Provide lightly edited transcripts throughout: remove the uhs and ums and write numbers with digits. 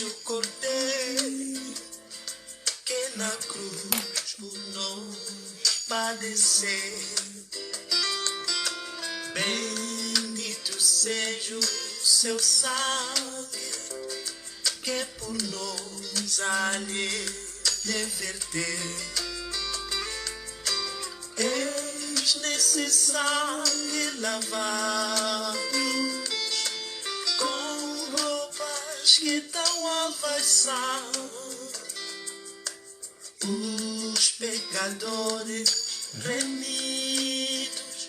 o Cordeiro que na cruz por nós padeceu. Bendito seja o seu sangue que por nós ali verteu. Eis nesse sangue lavados, com roupas que tão alvas são, os pecadores remidos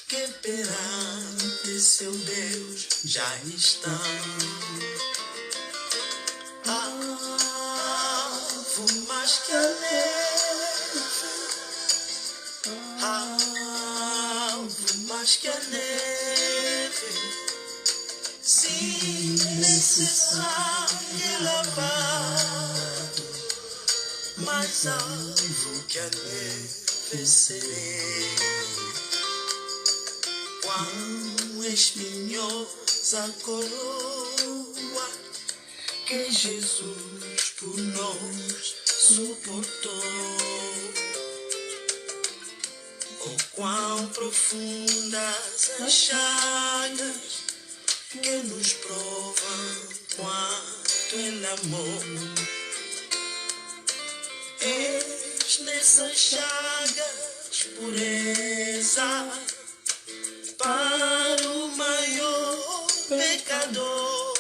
que perante seu Deus já estão. Avo mais que a neve, avo mais que a neve, sim, nesse sangue lavado, mais alvo que a neve serei. Quão espinhosa a coroa que Jesus por nós suportou. Oh, quão profundas as chagas que nos provam quanto Ele amou. Eis nessas chagas pureza para o maior pecador,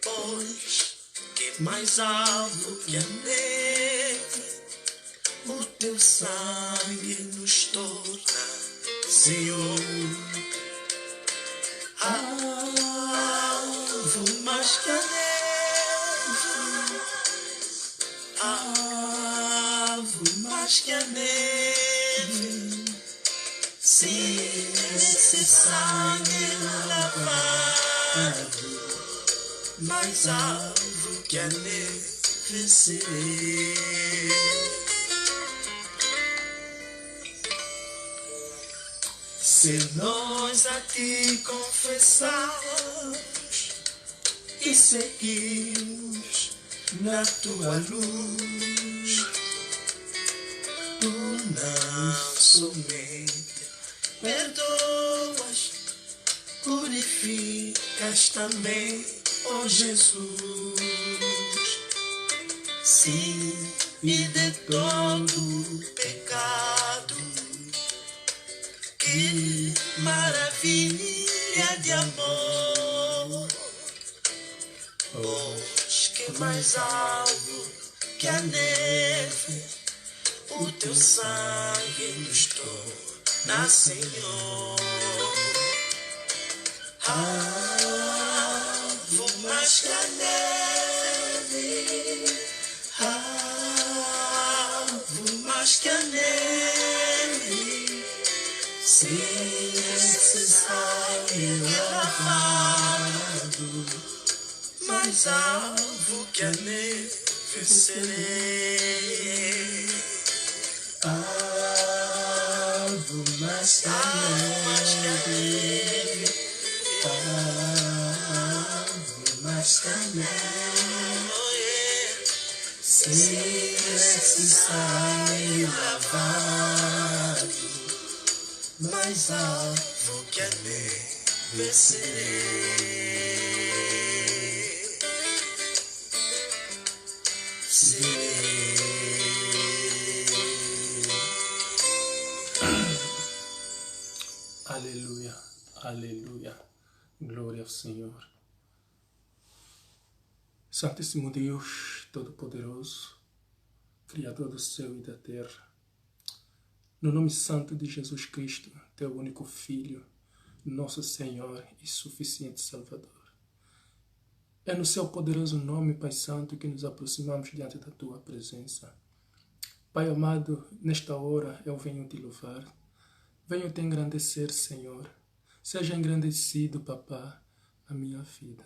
pois que mais alto que a neve o teu sangue nos torna, Senhor. Alvo mais que a neve, alvo mais que a neve, sim, esse sangue lavado, mais alvo que a neve serei. Se nós a ti confessarmos e seguirmos na tua luz, tu não somente perdoas, purificas também, ó Jesus. Sim, e de todo pecado, que maravilha de amor, pois que mais alto que a neve o teu sangue nos torna, Senhor. Alvo mais que a neve, alvo mais que a neve, sim, esse sangue lavado, mais alvo que a neve serei. Alvo mais que a neve, alvo mais que a neve, sim, esse sangue lavado, mais alvo que a neve serei. Aleluia, aleluia, glória ao Senhor. Santíssimo Deus Todo-Poderoso, Criador do céu e da terra, no nome santo de Jesus Cristo, teu único Filho, nosso Senhor e suficiente Salvador. É no seu poderoso nome, Pai Santo, que nos aproximamos diante da tua presença. Pai amado, nesta hora eu venho te louvar, venho te engrandecer, Senhor. Seja engrandecido, Papá, na minha vida.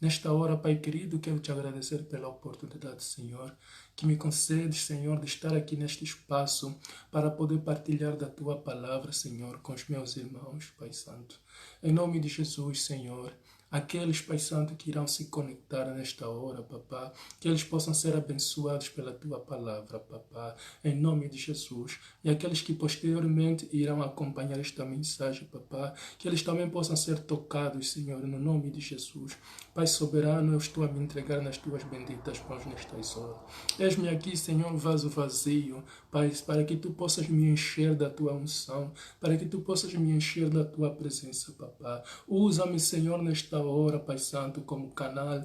Nesta hora, Pai querido, quero te agradecer pela oportunidade, Senhor, que me concedes, Senhor, de estar aqui neste espaço para poder partilhar da tua palavra, Senhor, com os meus irmãos, Pai Santo. Em nome de Jesus, Senhor, aqueles, Pai Santo, que irão se conectar nesta hora, papá, que eles possam ser abençoados pela Tua palavra, papá, em nome de Jesus. E aqueles que posteriormente irão acompanhar esta mensagem, papá, que eles também possam ser tocados, Senhor, no nome de Jesus. Pai soberano, eu estou a me entregar nas Tuas benditas mãos nestas horas. Eis-me aqui, Senhor, vaso vazio, Pai, para que Tu possas me encher da Tua unção, para que Tu possas me encher da Tua presença, papá. Usa-me, Senhor, nesta hora, Pai Santo, como canal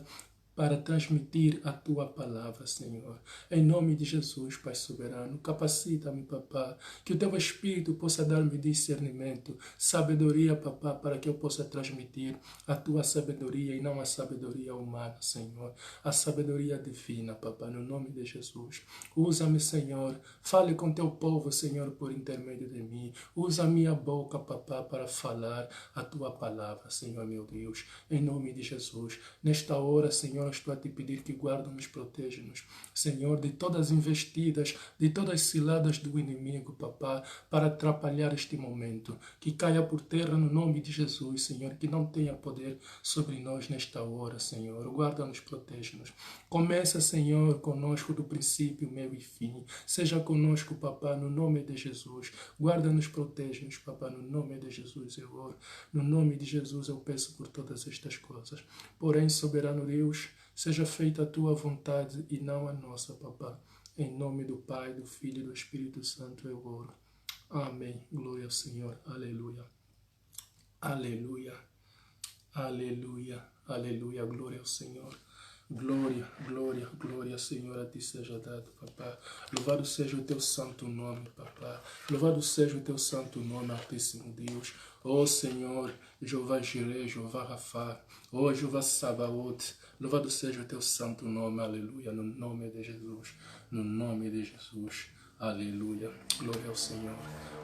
para transmitir a Tua palavra, Senhor. Em nome de Jesus, Pai soberano, capacita-me, papá, que o Teu Espírito possa dar-me discernimento, sabedoria, papá, para que eu possa transmitir a Tua sabedoria e não a sabedoria humana, Senhor. A sabedoria divina, papá, no nome de Jesus. Usa-me, Senhor. Fale com Teu povo, Senhor, por intermédio de mim. Usa a minha boca, papá, para falar a Tua palavra, Senhor, meu Deus. Em nome de Jesus. Nesta hora, Senhor, estou a Te pedir que guarda-nos, proteja-nos, Senhor, de todas as investidas, de todas as ciladas do inimigo, papá, para atrapalhar este momento. Que caia por terra no nome de Jesus, Senhor, que não tenha poder sobre nós nesta hora, Senhor. Guarda-nos, proteja-nos. Começa, Senhor, conosco do princípio, meio e fim. Seja conosco, papá, no nome de Jesus. Guarda-nos, proteja-nos, papá, no nome de Jesus eu oro. No nome de Jesus eu peço por todas estas coisas. Porém, soberano Deus, seja feita a Tua vontade e não a nossa, papá. Em nome do Pai, do Filho e do Espírito Santo eu oro. Amém. Glória ao Senhor. Aleluia. Aleluia. Aleluia. Aleluia. Glória ao Senhor. Glória, glória, glória, Senhor, a Ti seja dado, papá. Louvado seja o Teu santo nome, papá. Louvado seja o Teu santo nome, Altíssimo Deus. Ó Senhor, Jeová Jireh, Jeová Rafa, ó Jeová Sabaoth. Louvado seja o Teu santo nome, aleluia, no nome de Jesus. No nome de Jesus. Aleluia. Glória ao Senhor.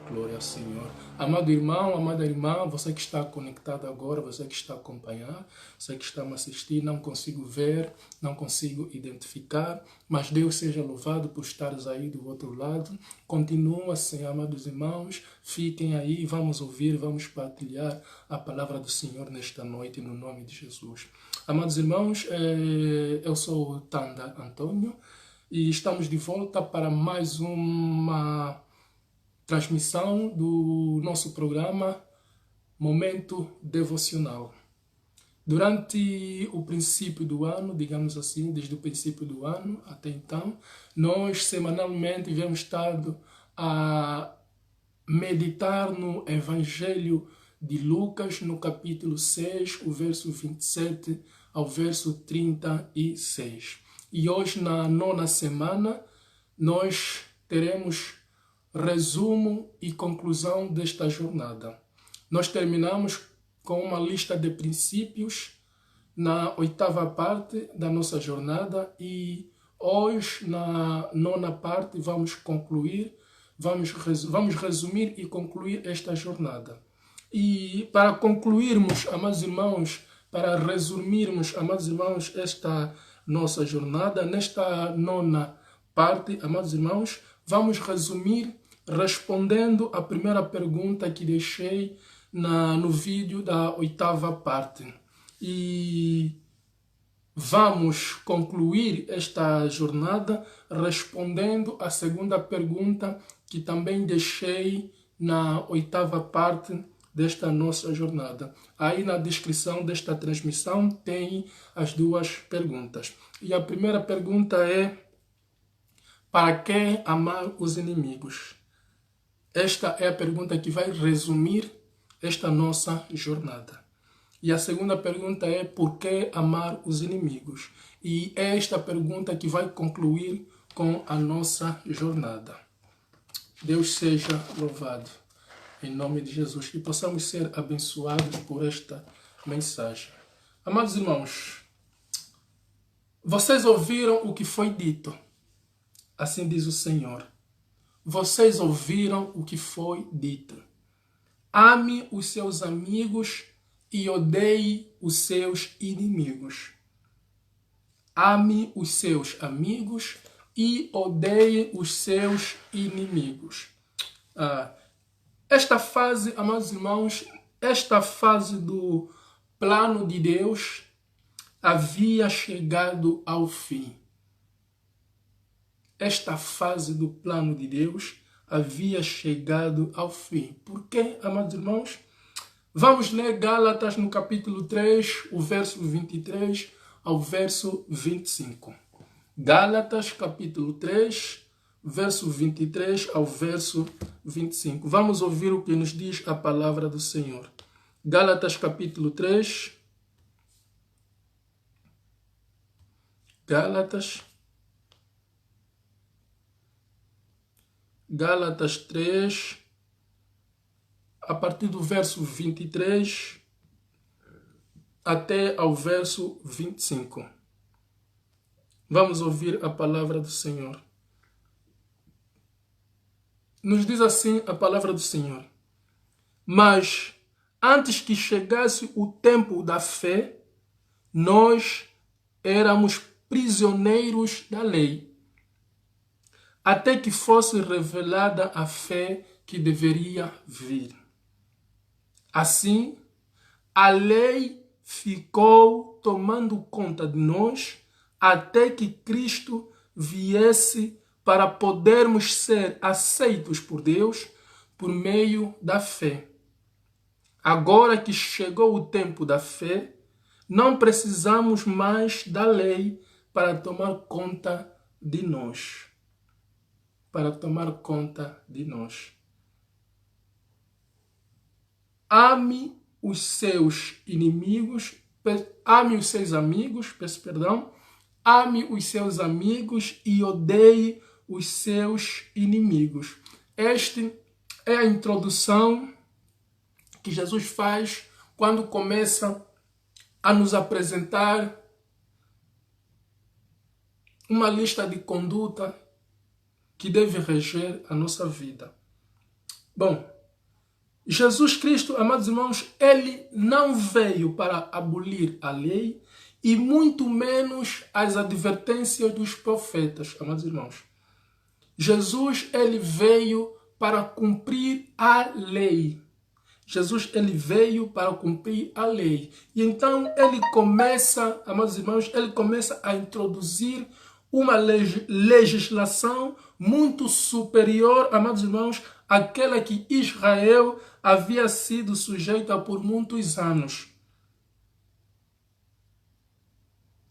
Glória ao Senhor. Amado irmão, amada irmã, você que está conectado agora, você que está a acompanhar, você que está a me assistir, não consigo ver, não consigo identificar, mas Deus seja louvado por estares aí do outro lado. Continua assim, amados irmãos, fiquem aí, vamos ouvir, vamos partilhar a palavra do Senhor nesta noite, no nome de Jesus. Amados irmãos, eu sou o Tanda Antônio, e estamos de volta para mais uma transmissão do nosso programa Momento Devocional. Durante o princípio do ano, digamos assim, desde o princípio do ano até então, nós semanalmente viemos estado a meditar no Evangelho de Lucas, no capítulo 6, o verso 27 ao verso 36. E hoje, na 9ª semana, nós teremos resumo e conclusão desta jornada. Nós terminamos com uma lista de princípios na 8ª parte da nossa jornada e hoje, na 9ª parte, vamos concluir, vamos resumir e concluir esta jornada. E para concluirmos, amados irmãos, para resumirmos, amados irmãos, esta nossa jornada, nesta 9ª parte, amados irmãos, vamos resumir respondendo a primeira pergunta que deixei no vídeo da 8ª parte. E vamos concluir esta jornada respondendo a segunda pergunta que também deixei na 8ª parte desta nossa jornada. Aí na descrição desta transmissão tem as duas perguntas. E a primeira pergunta é: para que amar os inimigos? Esta é a pergunta que vai resumir esta nossa jornada. E a segunda pergunta é: por que amar os inimigos? E é esta pergunta que vai concluir com a nossa jornada. Deus seja louvado. Em nome de Jesus, que possamos ser abençoados por esta mensagem. Amados irmãos, vocês ouviram o que foi dito. Assim diz o Senhor. Vocês ouviram o que foi dito. Ame os seus amigos e odeie os seus inimigos. Ame os seus amigos e odeie os seus inimigos. Esta fase, amados irmãos, esta fase do plano de Deus havia chegado ao fim. Esta fase do plano de Deus havia chegado ao fim. Por quê, amados irmãos? Vamos ler Gálatas no capítulo 3, o verso 23 ao verso 25. Gálatas capítulo 3, verso 23 ao verso 25. Vamos ouvir o que nos diz a palavra do Senhor. Gálatas capítulo 3. Gálatas 3, a partir do verso 23 até ao verso 25. Vamos ouvir a palavra do Senhor. Nos diz assim a palavra do Senhor: mas antes que chegasse o tempo da fé, nós éramos prisioneiros da lei, até que fosse revelada a fé que deveria vir. Assim, a lei ficou tomando conta de nós até que Cristo viesse para podermos ser aceitos por Deus por meio da fé. Agora que chegou o tempo da fé, não precisamos mais da lei para tomar conta de nós. Para tomar conta de nós. Ame os seus inimigos, ame os seus amigos, ame os seus amigos e odeie os seus inimigos. Esta é a introdução que Jesus faz quando começa a nos apresentar uma lista de conduta que deve reger a nossa vida. Bom, Jesus Cristo, amados irmãos, ele não veio para abolir a lei e muito menos as advertências dos profetas, amados irmãos. Jesus, ele veio para cumprir a lei. Jesus, ele veio para cumprir a lei. E então ele começa, amados irmãos, ele começa a introduzir uma legislação muito superior, amados irmãos, àquela que Israel havia sido sujeita por muitos anos.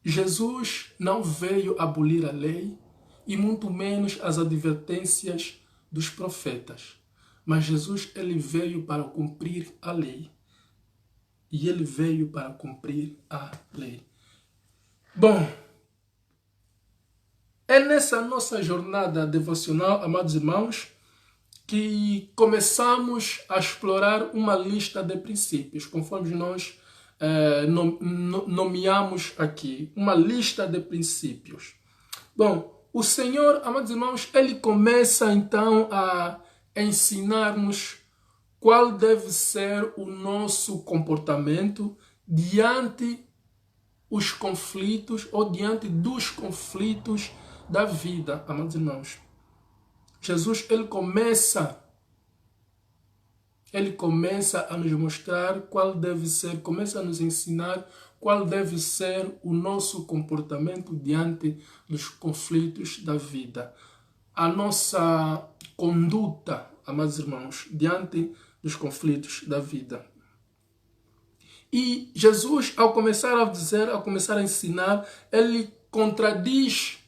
Jesus não veio abolir a lei e muito menos as advertências dos profetas. Mas Jesus, ele veio para cumprir a lei. E ele veio para cumprir a lei. Bom, é nessa nossa jornada devocional, amados irmãos, que começamos a explorar uma lista de princípios, conforme nós nomeamos aqui, uma lista de princípios. Bom, o Senhor, amados irmãos, ele começa então a ensinar-nos qual deve ser o nosso comportamento diante os conflitos ou diante dos conflitos da vida, amados irmãos. Jesus, ele começa a nos mostrar qual deve ser, começa a nos ensinar qual deve ser o nosso comportamento diante dos conflitos da vida. A nossa conduta, amados irmãos, diante dos conflitos da vida. E Jesus, ao começar a dizer, ao começar a ensinar, ele contradiz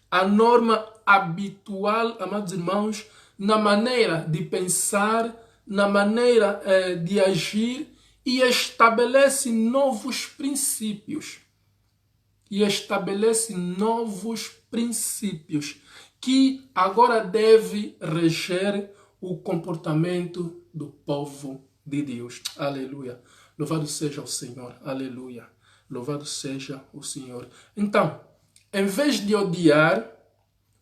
a norma habitual, amados irmãos, na maneira de pensar, na maneira de agir e estabelece novos princípios. Que agora deve reger o comportamento do povo de Deus. Aleluia. Louvado seja o Senhor. Aleluia. Louvado seja o Senhor. Então, em vez de odiar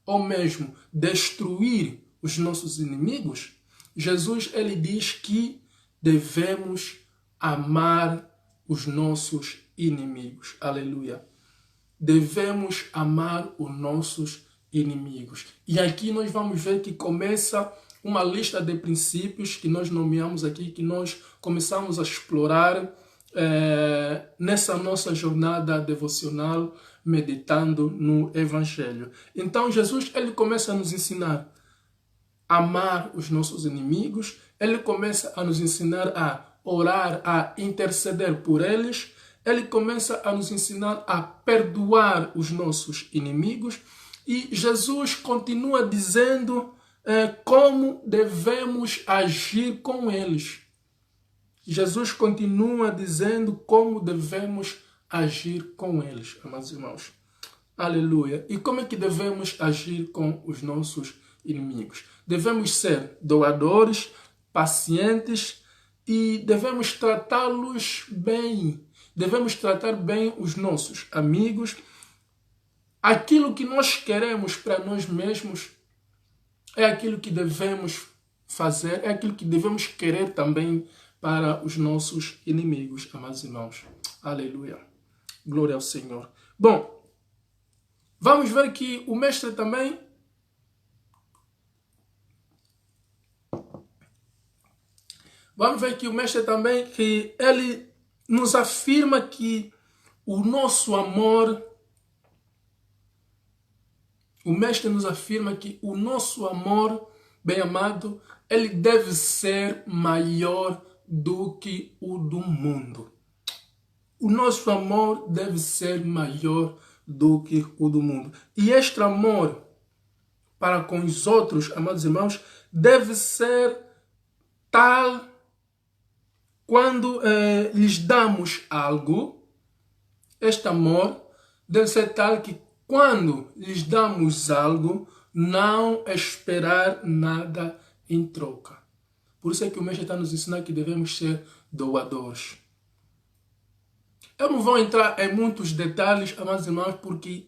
ou mesmo destruir os nossos inimigos, Jesus, ele diz que devemos amar os nossos inimigos. Aleluia. Devemos amar os nossos inimigos. E aqui nós vamos ver que começa uma lista de princípios que nós nomeamos aqui, que nós começamos a explorar nessa nossa jornada devocional, meditando no Evangelho. Então Jesus, ele começa a nos ensinar a amar os nossos inimigos, ele começa a nos ensinar a orar, a interceder por eles, ele começa a nos ensinar a perdoar os nossos inimigos, e Jesus continua dizendo como devemos agir com eles. Jesus continua dizendo como devemos agir com eles, amados irmãos. Aleluia. E como é que devemos agir com os nossos inimigos? Devemos ser doadores, pacientes e devemos tratá-los bem. Devemos tratar bem os nossos amigos. Aquilo que nós queremos para nós mesmos é aquilo que devemos fazer, é aquilo que devemos querer também para os nossos inimigos, amados irmãos. Aleluia. Glória ao Senhor. Bom, vamos ver que o mestre também que ele nos afirma que o nosso amor, o mestre nos afirma que o nosso amor, bem amado, ele deve ser maior do que o do mundo. O nosso amor deve ser maior do que o do mundo. E este amor para com os outros, amados irmãos, deve ser tal quando lhes damos algo. Este amor deve ser tal que quando lhes damos algo, não esperar nada em troca. Por isso é que o mestre está nos ensinando que devemos ser doadores. Eu não vou entrar em muitos detalhes, amados irmãos, porque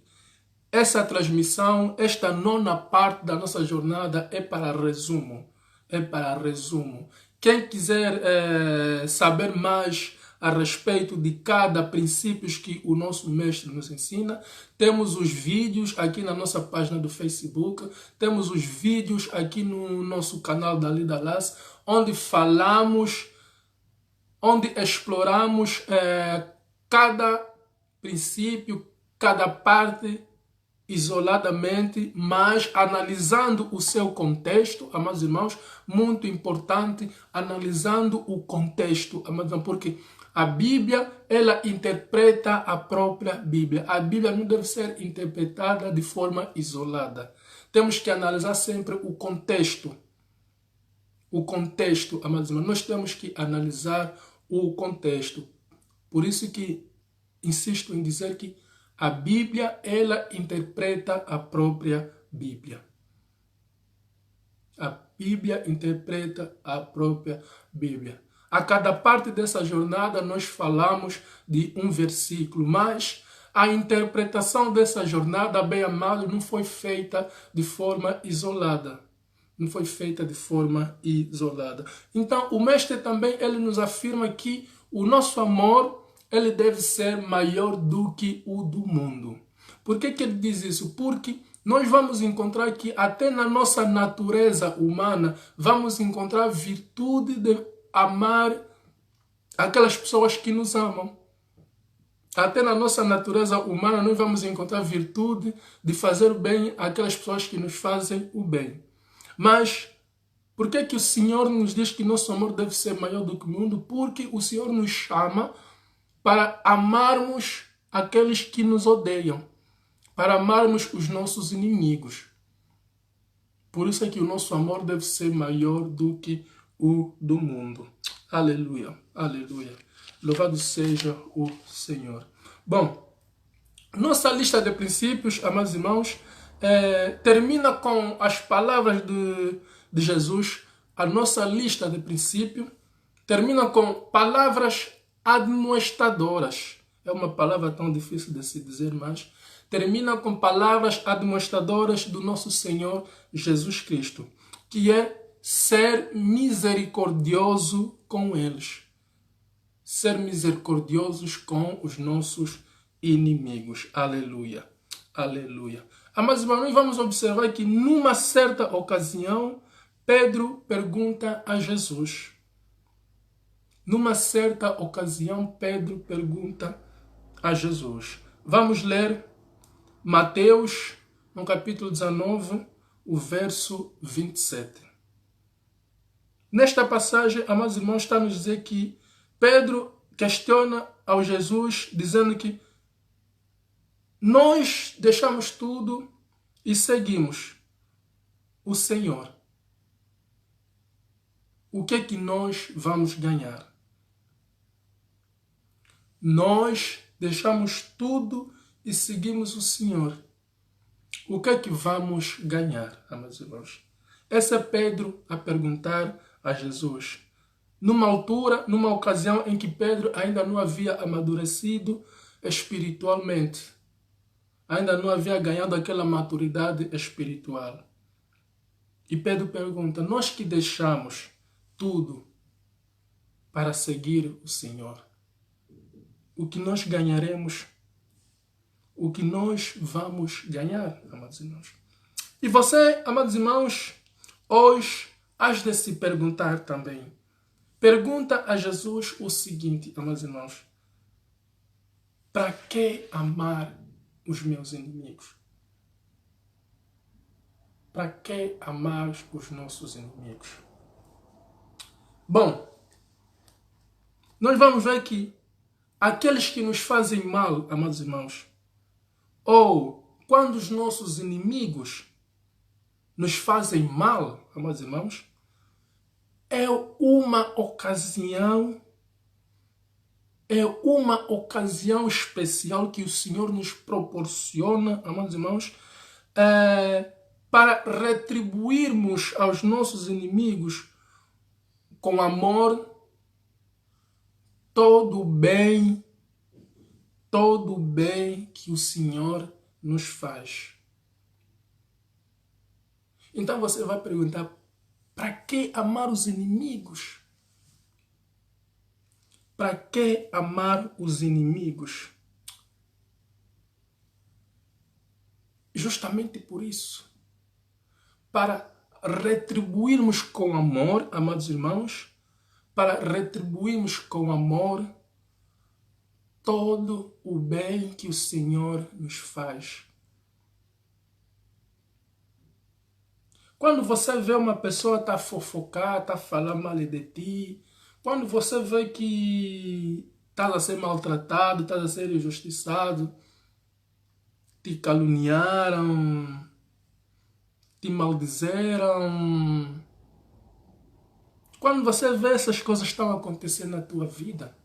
essa transmissão, esta nona parte da nossa jornada é para resumo. Quem quiser saber mais a respeito de cada princípio que o nosso mestre nos ensina, temos os vídeos aqui na nossa página do Facebook, temos os vídeos aqui no nosso canal da Lida Lass, onde falamos, onde exploramos cada princípio, cada parte isoladamente, mas analisando o seu contexto, amados irmãos, muito importante, analisando o contexto, amados irmãos, porque a Bíblia, ela interpreta a própria Bíblia. A Bíblia não deve ser interpretada de forma isolada. Temos que analisar sempre o contexto. O contexto, amados irmãos, nós temos que analisar o contexto. Por isso que insisto em dizer que a Bíblia, ela interpreta a própria Bíblia. A Bíblia interpreta a própria Bíblia. A cada parte dessa jornada nós falamos de um versículo, mas a interpretação dessa jornada, bem amado, não foi feita de forma isolada. Não foi feita de forma isolada. Então, o mestre também, ele nos afirma que o nosso amor, ele deve ser maior do que o do mundo. Por que ele diz isso? Porque nós vamos encontrar que até na nossa natureza humana, vamos encontrar virtude de amar aquelas pessoas que nos amam. Até na nossa natureza humana, nós vamos encontrar virtude de fazer o bem àquelas pessoas que nos fazem o bem. Mas por que o Senhor nos diz que nosso amor deve ser maior do que o mundo? Porque o Senhor nos chama para amarmos aqueles que nos odeiam, para amarmos os nossos inimigos. Por isso é que o nosso amor deve ser maior do que o do mundo. Aleluia, aleluia. Louvado seja o Senhor. Bom, nossa lista de princípios, amados irmãos, termina com as palavras de Jesus. A nossa lista de princípios termina com palavras admoestadoras. É uma palavra tão difícil de se dizer, mas termina com palavras admoestadoras do nosso Senhor Jesus Cristo, que é ser misericordioso com eles. Ser misericordiosos com os nossos inimigos. Aleluia, aleluia. Mas, irmãos, nós vamos observar que numa certa ocasião, Pedro pergunta a Jesus: Numa certa ocasião, Pedro pergunta a Jesus. Vamos ler Mateus, no capítulo 19, o verso 27. Nesta passagem, amados irmãos, está a nos dizer que Pedro questiona ao Jesus, dizendo que nós deixamos tudo e seguimos o Senhor. O que é que nós vamos ganhar? Nós deixamos tudo e seguimos o Senhor. O que é que vamos ganhar, amados irmãos? Esse é Pedro a perguntar a Jesus. Numa altura, numa ocasião em que Pedro ainda não havia amadurecido espiritualmente. Ainda não havia ganhado aquela maturidade espiritual. E Pedro pergunta, nós que deixamos tudo para seguir o Senhor, o que nós ganharemos? O que nós vamos ganhar, amados irmãos? E você, amados irmãos, hoje has de se perguntar também. Pergunta a Jesus o seguinte, amados irmãos. Para que amar os meus inimigos? Para que amar os nossos inimigos? Bom, nós vamos ver que aqueles que nos fazem mal, amados irmãos, ou quando os nossos inimigos nos fazem mal, amados irmãos, é uma ocasião especial que o Senhor nos proporciona, amados irmãos, para retribuirmos aos nossos inimigos com amor todo o bem que o Senhor nos faz. Então você vai perguntar, para que amar os inimigos? Para que amar os inimigos? Justamente por isso. Para retribuirmos com amor, amados irmãos, para retribuirmos com amor todo o bem que o Senhor nos faz. Quando você vê uma pessoa tá fofocar, tá falar mal de ti, quando você vê que estás a ser maltratado, estás a ser injustiçado, te caluniaram, te maldizeram, quando você vê essas coisas estão acontecendo na tua vida,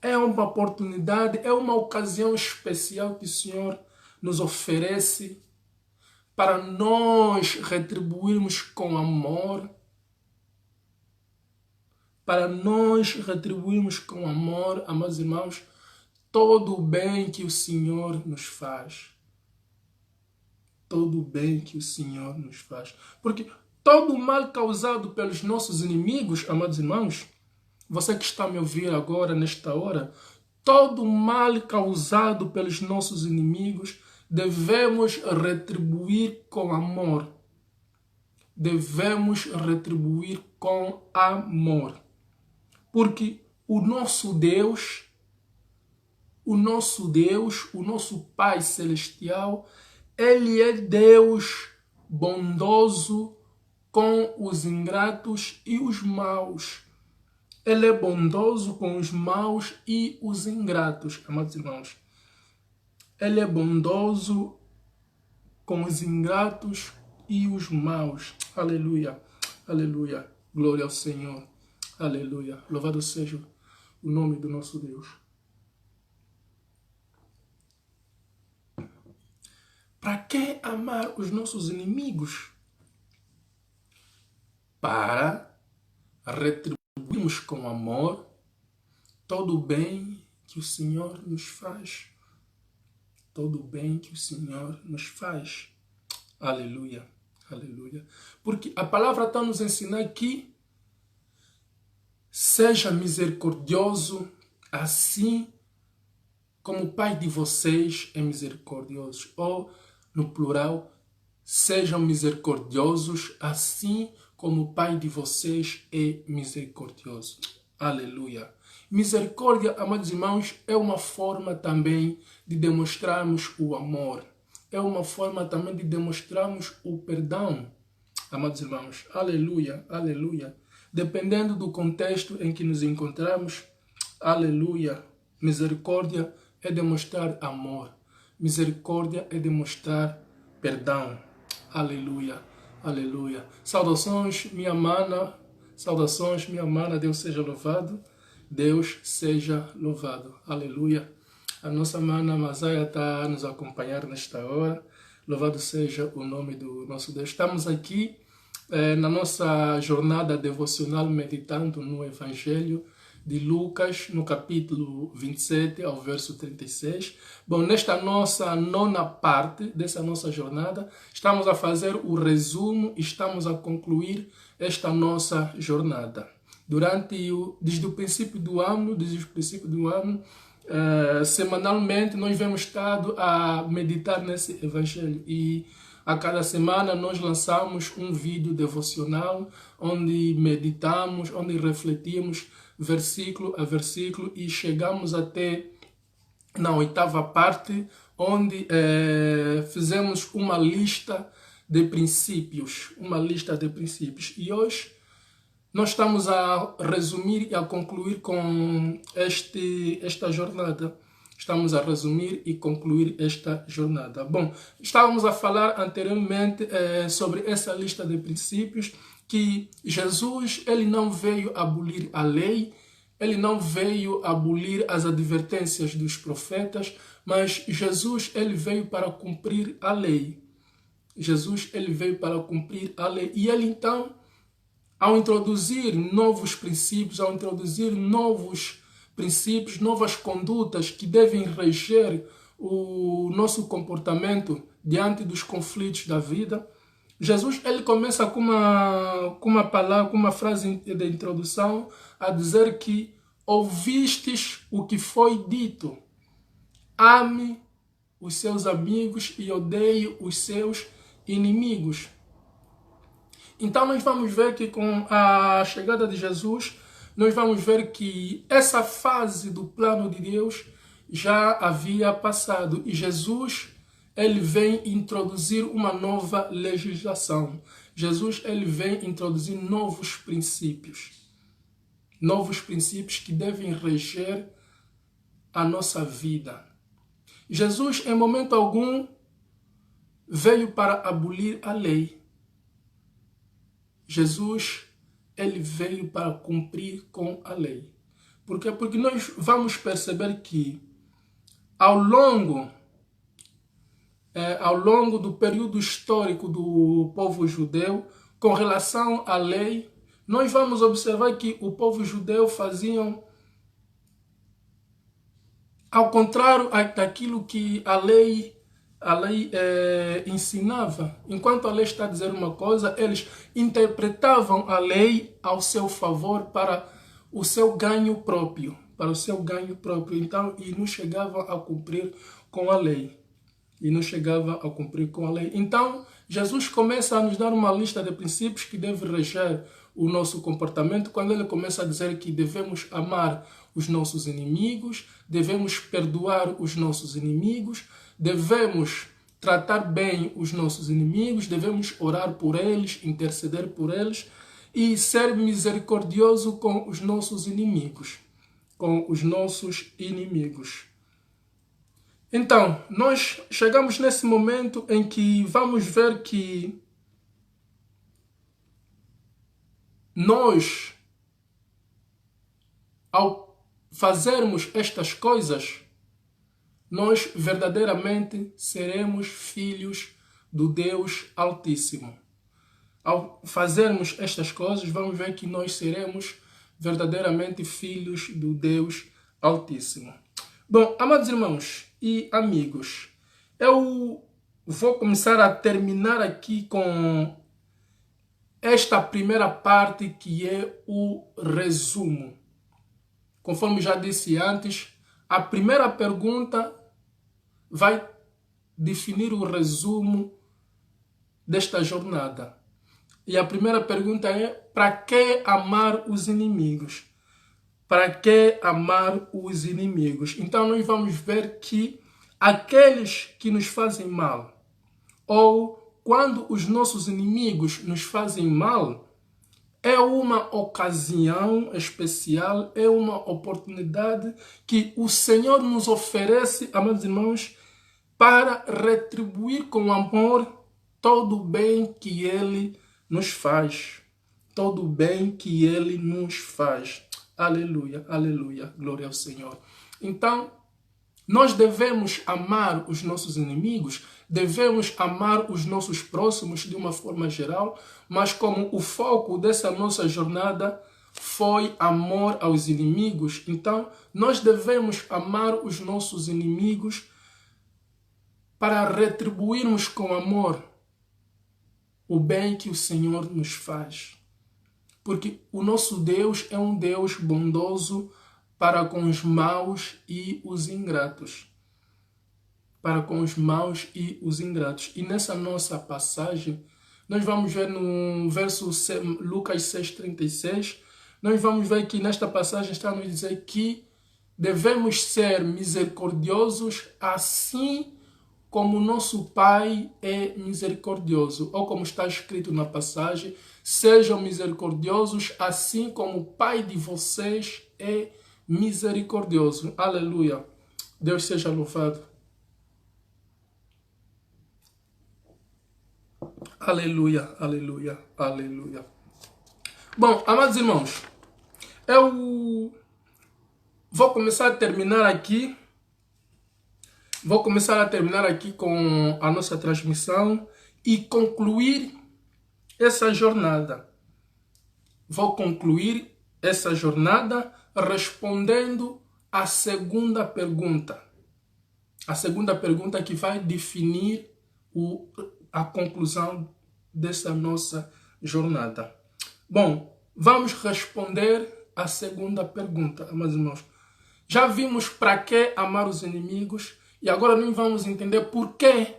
é uma oportunidade, é uma ocasião especial que o Senhor nos oferece para nós retribuirmos com amor, amados irmãos, todo o bem que o Senhor nos faz. Todo o bem que o Senhor nos faz. Porque todo o mal causado pelos nossos inimigos, amados irmãos, você que está a me ouvir agora, nesta hora, todo o mal causado pelos nossos inimigos, devemos retribuir com amor. Devemos retribuir com amor. Porque o nosso Deus, o nosso Pai Celestial, Ele é Deus bondoso com os ingratos e os maus. Ele é bondoso com os maus e os ingratos, amados irmãos. Ele é bondoso com os ingratos e os maus. Aleluia, aleluia. Glória ao Senhor. Aleluia. Louvado seja o nome do nosso Deus. Para que amar os nossos inimigos? Para retribuirmos com amor todo o bem que o Senhor nos faz. Todo o bem que o Senhor nos faz. Aleluia, aleluia. Porque a palavra está nos ensinando que seja misericordioso, assim como o Pai de vocês é misericordioso. Ou, no plural, sejam misericordiosos, assim como o Pai de vocês é misericordioso. Aleluia. Misericórdia, amados irmãos, é uma forma também de demonstrarmos o amor. É uma forma também de demonstrarmos o perdão, amados irmãos. Aleluia, aleluia. Dependendo do contexto em que nos encontramos, aleluia. Misericórdia é demonstrar amor. Misericórdia é demonstrar perdão. Aleluia, aleluia. Saudações, minha mana. Saudações, minha mana. Deus seja louvado. Deus seja louvado. Aleluia. A nossa mana Masaia está a nos acompanhar nesta hora. Louvado seja o nome do nosso Deus. Estamos aqui na nossa jornada devocional meditando no Evangelho de Lucas, no capítulo 27 ao verso 36. Bom, nesta nossa nona parte dessa nossa jornada, estamos a fazer o resumo, estamos a concluir esta nossa jornada. Desde o princípio do ano, semanalmente nós vemos estado a meditar nesse Evangelho e a cada semana nós lançamos um vídeo devocional onde meditamos, onde refletimos versículo a versículo e chegamos até na oitava parte onde fizemos uma lista de princípios, e hoje nós estamos a resumir e a concluir com esta jornada. Estamos a resumir e concluir esta jornada. Bom, estávamos a falar anteriormente sobre essa lista de princípios, que Jesus ele não veio abolir a lei, ele não veio abolir as advertências dos profetas, mas Jesus ele veio para cumprir a lei. Jesus ele veio para cumprir a lei. E ele então, ao introduzir novos princípios, novas condutas que devem reger o nosso comportamento diante dos conflitos da vida, Jesus ele começa com uma frase de introdução a dizer que ouvistes o que foi dito, ame os seus amigos e odeie os seus inimigos. Então nós vamos ver que com a chegada de Jesus, nós vamos ver que essa fase do plano de Deus já havia passado. E Jesus ele vem introduzir uma nova legislação. Jesus ele vem introduzir novos princípios. Novos princípios que devem reger a nossa vida. Jesus, em momento algum, veio para abolir a lei. Jesus ele veio para cumprir com a lei. Por quê? Porque nós vamos perceber que ao longo do período histórico do povo judeu, com relação à lei, nós vamos observar que o povo judeu faziam ao contrário daquilo que a lei ensinava. Enquanto a lei está a dizer uma coisa, eles interpretavam a lei ao seu favor para o seu ganho próprio. Então, e não chegavam a cumprir com a lei. Então, Jesus começa a nos dar uma lista de princípios que deve reger o nosso comportamento, quando ele começa a dizer que devemos amar os nossos inimigos, devemos perdoar os nossos inimigos, devemos tratar bem os nossos inimigos, devemos orar por eles, interceder por eles e ser misericordioso com os nossos inimigos. Então, nós chegamos nesse momento em que vamos ver que nós, ao fazermos estas coisas, nós verdadeiramente seremos filhos do Deus Altíssimo. Ao fazermos estas coisas, vamos ver que nós seremos verdadeiramente filhos do Deus Altíssimo. Bom, amados irmãos e amigos, eu vou começar a terminar aqui com esta primeira parte, que é o resumo. Conforme já disse antes, a primeira pergunta vai definir o resumo desta jornada. E a primeira pergunta é: para que amar os inimigos? para que amar os inimigos? Então nós vamos ver que aqueles que nos fazem mal, ou quando os nossos inimigos nos fazem mal, é uma ocasião especial, é uma oportunidade que o Senhor nos oferece, amados irmãos, para retribuir com amor todo o bem que Ele nos faz. Todo o bem que Ele nos faz. Aleluia, aleluia, glória ao Senhor. Então, nós devemos amar os nossos inimigos, devemos amar os nossos próximos de uma forma geral, mas como o foco dessa nossa jornada foi amor aos inimigos, então nós devemos amar os nossos inimigos para retribuirmos com amor o bem que o Senhor nos faz. Porque o nosso Deus é um Deus bondoso para com os maus e os ingratos. Para com os maus e os ingratos. E nessa nossa passagem, nós vamos ver no verso Lucas 6,36, nós vamos ver que nesta passagem está a nos dizer que devemos ser misericordiosos assim como nosso Pai é misericordioso. Ou como está escrito na passagem, sejam misericordiosos assim como o Pai de vocês é misericordioso. Aleluia. Deus seja louvado. Aleluia, aleluia, aleluia. Bom, amados irmãos, eu vou começar a terminar aqui. Vou começar a terminar aqui com a nossa transmissão e concluir essa jornada. Vou concluir essa jornada respondendo à segunda pergunta. A segunda pergunta que vai definir a conclusão dessa nossa jornada. Bom, vamos responder à segunda pergunta, meus irmãos. Já vimos para que amar os inimigos e agora nós vamos entender por quê.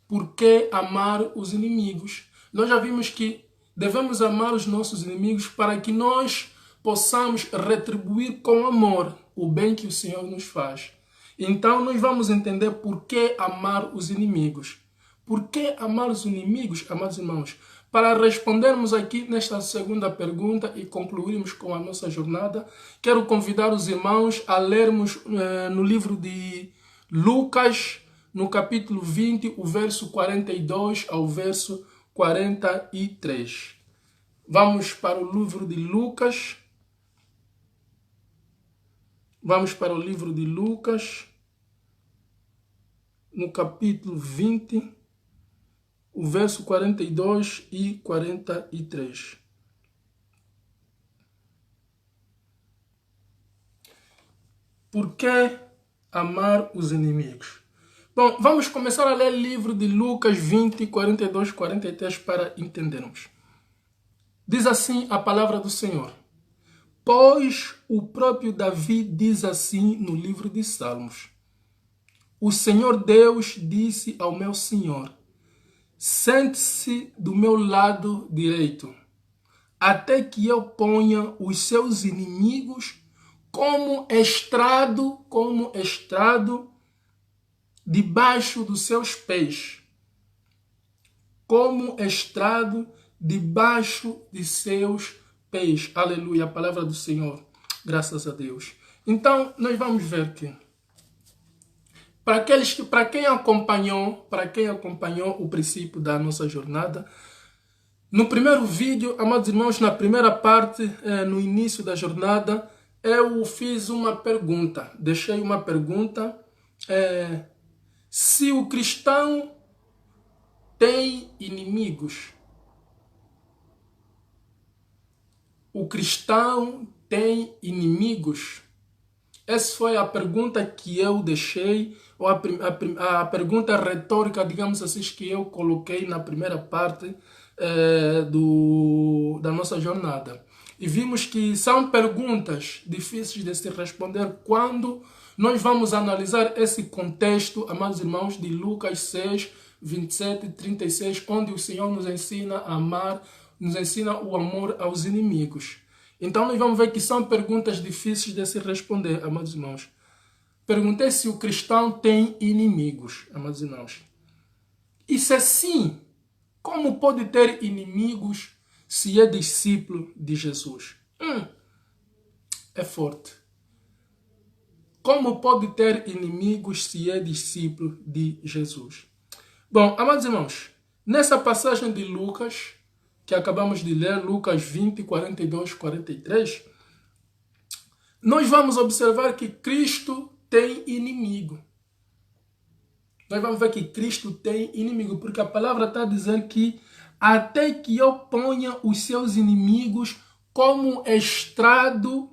Por que amar os inimigos? Nós já vimos que devemos amar os nossos inimigos para que nós possamos retribuir com amor o bem que o Senhor nos faz. Então nós vamos entender por que amar os inimigos. Por que amar os inimigos, amados irmãos? Para respondermos aqui nesta segunda pergunta e concluirmos com a nossa jornada, quero convidar os irmãos a lermos no livro de Lucas, no capítulo 20, o verso 42 ao verso 43. Vamos para o livro de Lucas. Vamos para o livro de Lucas, no capítulo 20, o verso 42 e 43. Por que amar os inimigos? Bom, vamos começar a ler o livro de Lucas 20, 42, 43 para entendermos. Diz assim a palavra do Senhor. Pois o próprio Davi diz assim no livro de Salmos. O Senhor Deus disse ao meu Senhor, sente-se do meu lado direito, até que eu ponha os seus inimigos como estrado debaixo dos seus pés. Como estrado debaixo de seus pés. Aleluia, a palavra do Senhor. Graças a Deus. Então, nós vamos ver que para quem acompanhou o princípio da nossa jornada, no primeiro vídeo, amados irmãos, na primeira parte, no início da jornada, eu fiz uma pergunta, deixei uma pergunta, se o cristão tem inimigos. O cristão tem inimigos? Essa foi a pergunta que eu deixei, ou a pergunta retórica, digamos assim, que eu coloquei na primeira parte da nossa jornada. E vimos que são perguntas difíceis de se responder quando nós vamos analisar esse contexto, amados irmãos, de Lucas 6, 27 e 36, onde o Senhor nos ensina a amar, nos ensina o amor aos inimigos. Então nós vamos ver que são perguntas difíceis de se responder, amados irmãos. Perguntei se o cristão tem inimigos, amados irmãos. E se sim, como pode ter inimigos se é discípulo de Jesus? É forte. Como pode ter inimigos se é discípulo de Jesus? Bom, amados irmãos, nessa passagem de Lucas, que acabamos de ler, Lucas 20, 42, 43, nós vamos observar que Cristo tem inimigo. Nós vamos ver que Cristo tem inimigo, porque a palavra está dizendo que até que eu ponha os seus inimigos como estrado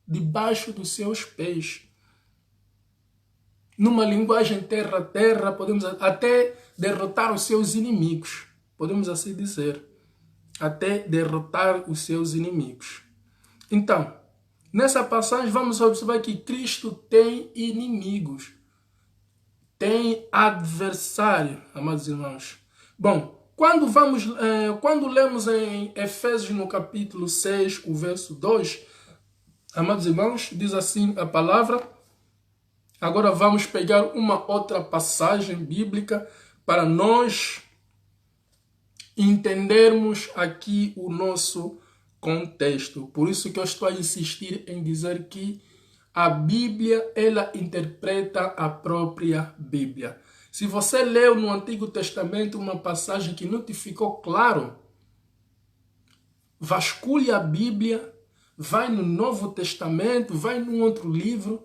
debaixo dos seus pés. Numa linguagem terra-terra, podemos até derrotar os seus inimigos. Podemos assim dizer. Até derrotar os seus inimigos. Então, nessa passagem vamos observar que Cristo tem inimigos. Tem adversário, amados irmãos. Bom, quando lemos em Efésios no capítulo 6, o verso 2, amados irmãos, diz assim a palavra. Agora vamos pegar uma outra passagem bíblica para nós entendermos aqui o nosso contexto. Por isso que eu estou a insistir em dizer que a Bíblia, ela interpreta a própria Bíblia. Se você leu no Antigo Testamento uma passagem que não te ficou claro, vasculhe a Bíblia, vai no Novo Testamento, vai num outro livro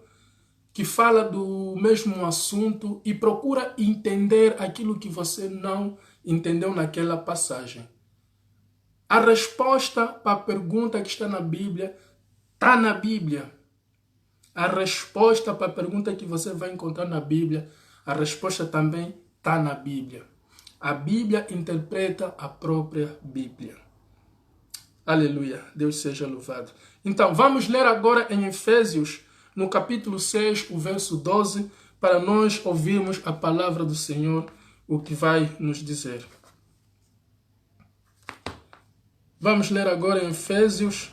que fala do mesmo assunto e procura entender aquilo que você não entendeu naquela passagem. A resposta para a pergunta que está na Bíblia está na Bíblia. A resposta para a pergunta que você vai encontrar na Bíblia, a resposta também está na Bíblia. A Bíblia interpreta a própria Bíblia. Aleluia, Deus seja louvado. Então, vamos ler agora em Efésios, no capítulo 6, o verso 12, para nós ouvirmos a palavra do Senhor, o que vai nos dizer. Vamos ler agora em Efésios,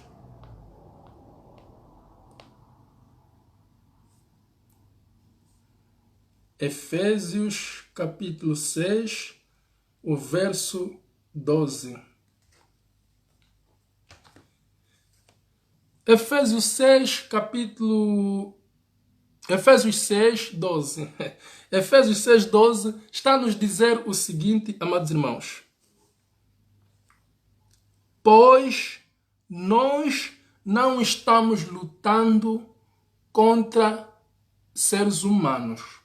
capítulo 6, o verso 12. Efésios 6, 12. Efésios 6, 12 está a nos dizer o seguinte, amados irmãos. Pois nós não estamos lutando contra seres humanos.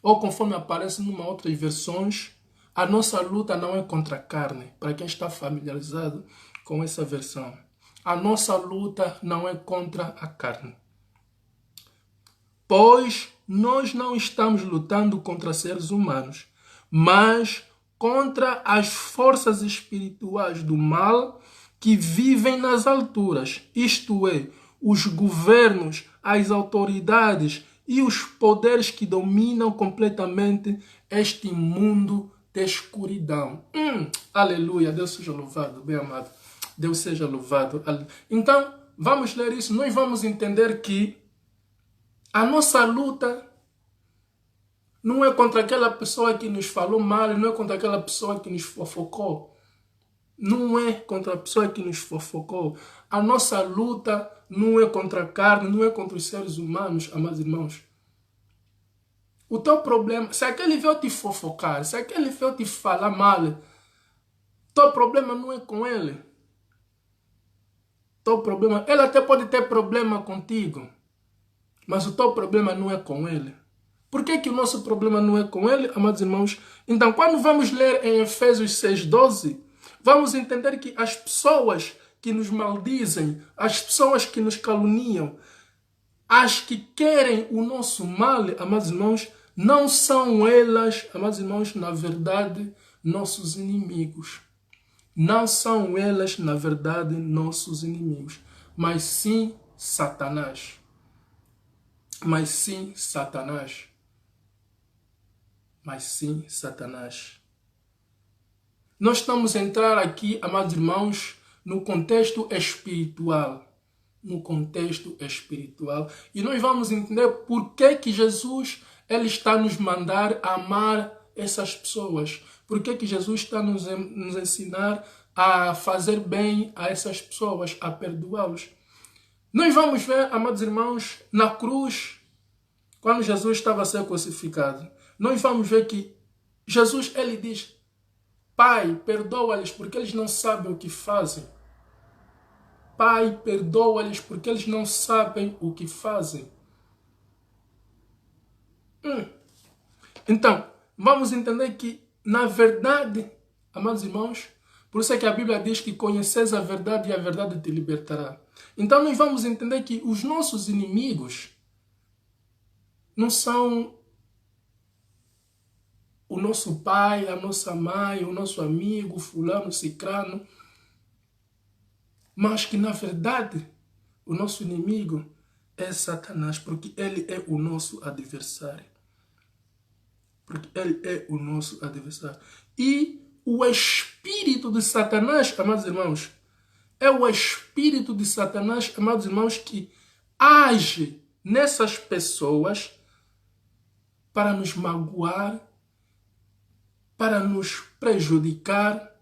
Ou conforme aparece em outras versões, a nossa luta não é contra a carne. Para quem está familiarizado com essa versão. A nossa luta não é contra a carne. Pois nós não estamos lutando contra seres humanos, mas contra as forças espirituais do mal que vivem nas alturas, isto é, os governos, as autoridades e os poderes que dominam completamente este mundo de escuridão. Aleluia, Deus seja louvado, bem amado. Deus seja louvado. Então, vamos ler isso. Nós vamos entender que a nossa luta não é contra aquela pessoa que nos falou mal, não é contra aquela pessoa que nos fofocou. Não é contra a pessoa que nos fofocou. A nossa luta não é contra a carne, não é contra os seres humanos, amados irmãos. O teu problema, se aquele veio te fofocar, se aquele veio te falar mal, teu problema não é com ele. Teu problema, ele até pode ter problema contigo, mas o teu problema não é com ele. Por que o nosso problema não é com ele, amados irmãos? Então, quando vamos ler em Efésios 6:12, vamos entender que as pessoas que nos maldizem, as pessoas que nos caluniam, as que querem o nosso mal, amados irmãos, não são elas, amados irmãos, na verdade, nossos inimigos. Não são elas, na verdade, nossos inimigos, mas sim Satanás. Mas sim Satanás. Mas sim Satanás. Nós estamos a entrar aqui, amados irmãos, no contexto espiritual. no contexto espiritual. E nós vamos entender por que Jesus ele está nos mandar amar essas pessoas. Por que Jesus está nos ensinar a fazer bem a essas pessoas, a perdoá-los. Nós vamos ver, amados irmãos, na cruz, quando Jesus estava a ser crucificado, nós vamos ver que Jesus, ele diz, Pai, perdoa-lhes porque eles não sabem o que fazem. Pai, perdoa-lhes porque eles não sabem o que fazem. Então, vamos entender que, na verdade, amados irmãos, por isso é que a Bíblia diz que conheceis a verdade e a verdade te libertará. Então, nós vamos entender que os nossos inimigos não são o nosso pai, a nossa mãe, o nosso amigo, fulano, cicrano, mas que, na verdade, o nosso inimigo é Satanás, porque ele é o nosso adversário. Porque ele é o nosso adversário. E o espírito de Satanás, amados irmãos, é o espírito de Satanás, amados irmãos, que age nessas pessoas para nos magoar, para nos prejudicar,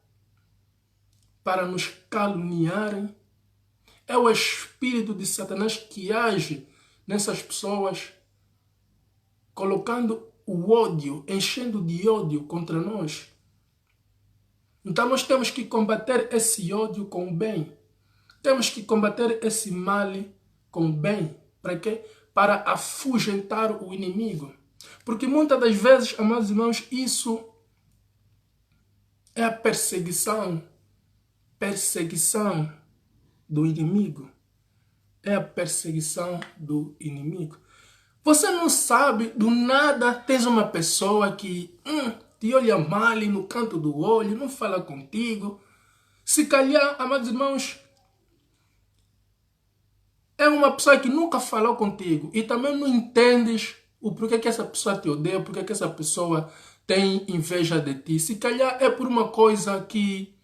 para nos caluniarem. É o espírito de Satanás que age nessas pessoas, colocando o ódio, enchendo de ódio contra nós. Então nós temos que combater esse ódio com o bem. Temos que combater esse mal com o bem. Para quê? Para afugentar o inimigo. Porque muitas das vezes, amados irmãos, isso é a perseguição do inimigo. É a perseguição do inimigo. Você não sabe, do nada tens uma pessoa que te olha mal no canto do olho, não fala contigo. Se calhar, amados irmãos, é uma pessoa que nunca falou contigo e também não entendes o porquê que essa pessoa te odeia, porquê que essa pessoa tem inveja de ti. Se calhar é por uma coisa que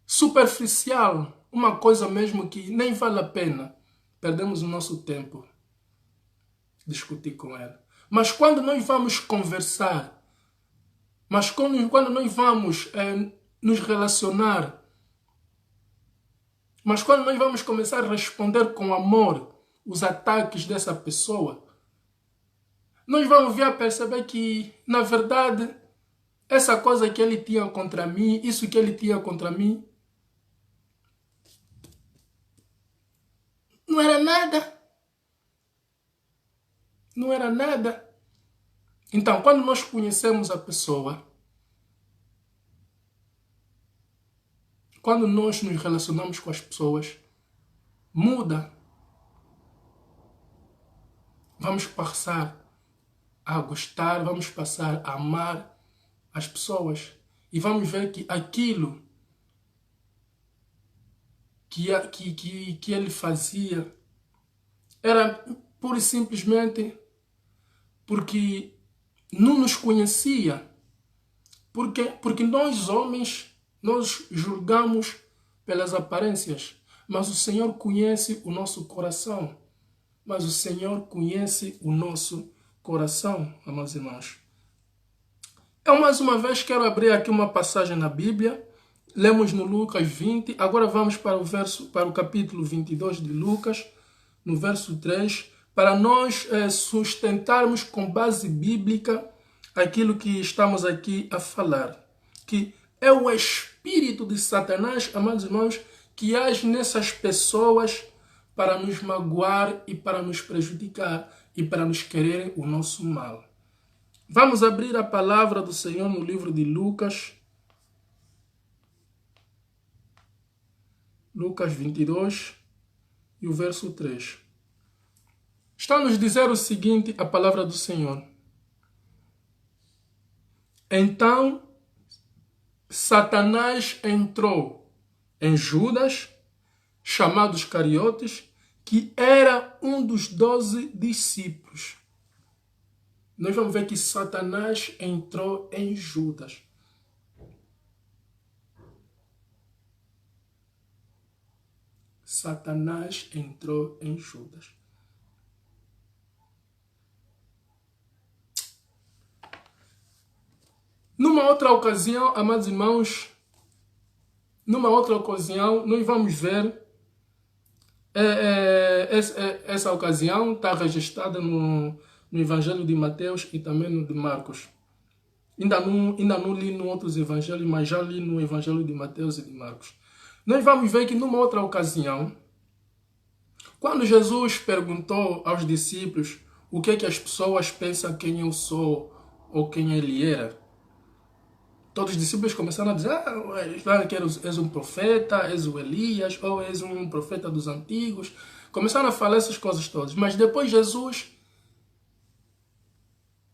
superficial, uma coisa mesmo que nem vale a pena. Perdemos o nosso tempo discutir com ela. Mas quando nós vamos conversar, mas quando nós vamos nos relacionar, mas quando nós vamos começar a responder com amor os ataques dessa pessoa, nós vamos vir a perceber que, na verdade, essa coisa que ele tinha contra mim, isso que ele tinha contra mim, não era nada. Não era nada. Então, quando nós conhecemos a pessoa, quando nós nos relacionamos com as pessoas, muda. Vamos passar a gostar, vamos passar a amar as pessoas. E vamos ver que aquilo que ele fazia era pura e simplesmente porque não nos conhecia. Porque nós homens, nós julgamos pelas aparências, mas o Senhor conhece o nosso coração. Mas o Senhor conhece o nosso coração, amados irmãos. Eu mais uma vez quero abrir aqui uma passagem na Bíblia. Lemos no Lucas 20, agora vamos para o capítulo 22 de Lucas, no verso 3, para nós sustentarmos com base bíblica aquilo que estamos aqui a falar. Que é o espírito de Satanás, amados irmãos, que age nessas pessoas para nos magoar e para nos prejudicar e para nos querer o nosso mal. Vamos abrir a palavra do Senhor no livro de Lucas. Lucas 22 e o verso 3. Está nos dizer o seguinte, a palavra do Senhor. Então, Satanás entrou em Judas, chamado Iscariotes, que era um dos 12 discípulos. Nós vamos ver que Satanás entrou em Judas. Satanás entrou em Judas. Numa outra ocasião, amados irmãos, nós vamos ver, essa ocasião está registrada no Evangelho de Mateus e também no de Marcos. Ainda não li em outros evangelhos, mas já li no Evangelho de Mateus e de Marcos. Nós vamos ver que numa outra ocasião, quando Jesus perguntou aos discípulos o que é que as pessoas pensam quem eu sou ou quem ele era, todos os discípulos começaram a dizer, que és um profeta, és o Elias, ou és um profeta dos antigos. Começaram a falar essas coisas todas. Mas depois Jesus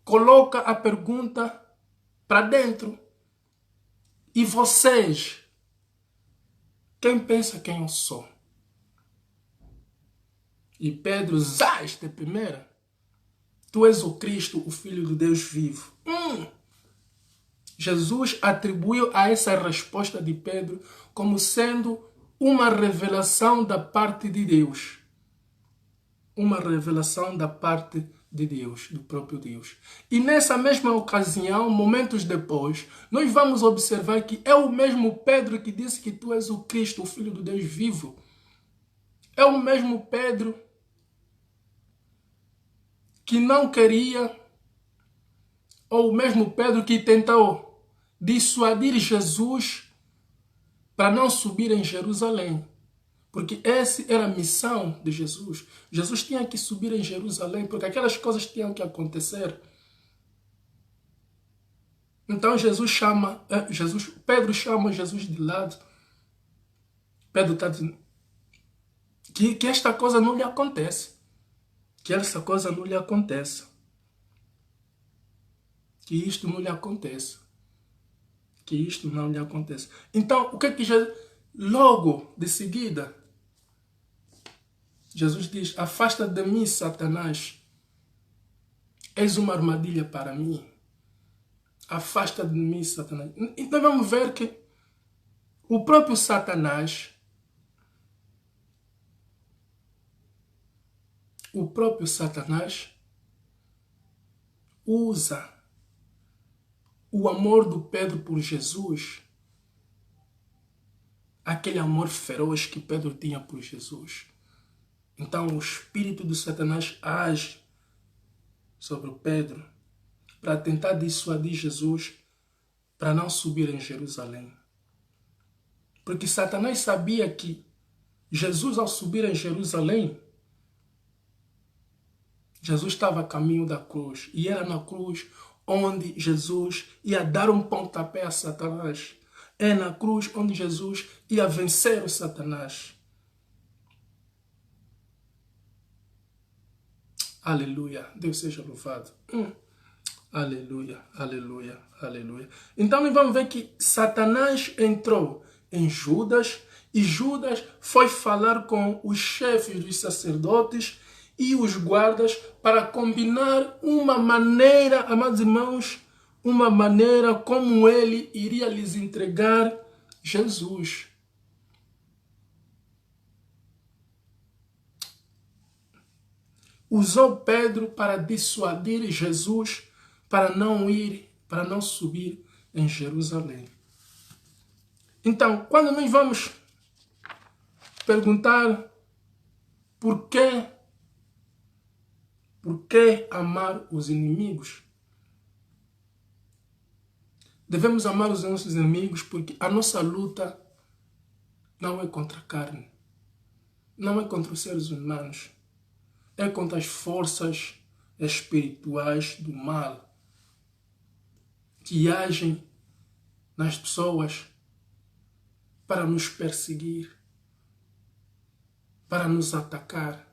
coloca a pergunta para dentro. E vocês? Quem pensa quem eu sou? E Pedro, zás de primeira. Tu és o Cristo, o Filho do Deus vivo. Jesus atribuiu a essa resposta de Pedro como sendo uma revelação da parte de Deus. Uma revelação da parte de Deus, do próprio Deus. E nessa mesma ocasião, momentos depois, nós vamos observar que é o mesmo Pedro que disse que tu és o Cristo, o Filho do Deus vivo. É o mesmo Pedro que não queria, ou o mesmo Pedro que tentou dissuadir Jesus para não subir em Jerusalém. Porque essa era a missão de Jesus. Jesus tinha que subir em Jerusalém, porque aquelas coisas tinham que acontecer. Então Pedro chama Jesus de lado. Pedro está dizendo que esta coisa não lhe acontece. Que essa coisa não lhe acontece. Que isto não lhe acontece. Que isto não lhe acontece. Então, o que é que Jesus... Logo de seguida, Jesus diz, afasta de mim, Satanás. És uma armadilha para mim. Afasta de mim, Satanás. Então vamos ver que o próprio Satanás, usa o amor do Pedro por Jesus, aquele amor feroz que Pedro tinha por Jesus. Então o espírito do Satanás age sobre o Pedro para tentar dissuadir Jesus para não subir em Jerusalém. Porque Satanás sabia que Jesus, ao subir em Jerusalém, Jesus estava a caminho da cruz. E era na cruz onde Jesus ia dar um pontapé a Satanás. É na cruz onde Jesus ia vencer o Satanás. Aleluia. Deus seja louvado. Aleluia, aleluia, aleluia. Então nós vamos ver que Satanás entrou em Judas e Judas foi falar com os chefes dos sacerdotes e os guardas para combinar uma maneira, amados irmãos, uma maneira como ele iria lhes entregar Jesus. Usou Pedro para dissuadir Jesus para não subir em Jerusalém. Então, quando nós vamos perguntar por que amar os inimigos, devemos amar os nossos inimigos porque a nossa luta não é contra a carne, não é contra os seres humanos, é contra as forças espirituais do mal que agem nas pessoas para nos perseguir, para nos atacar.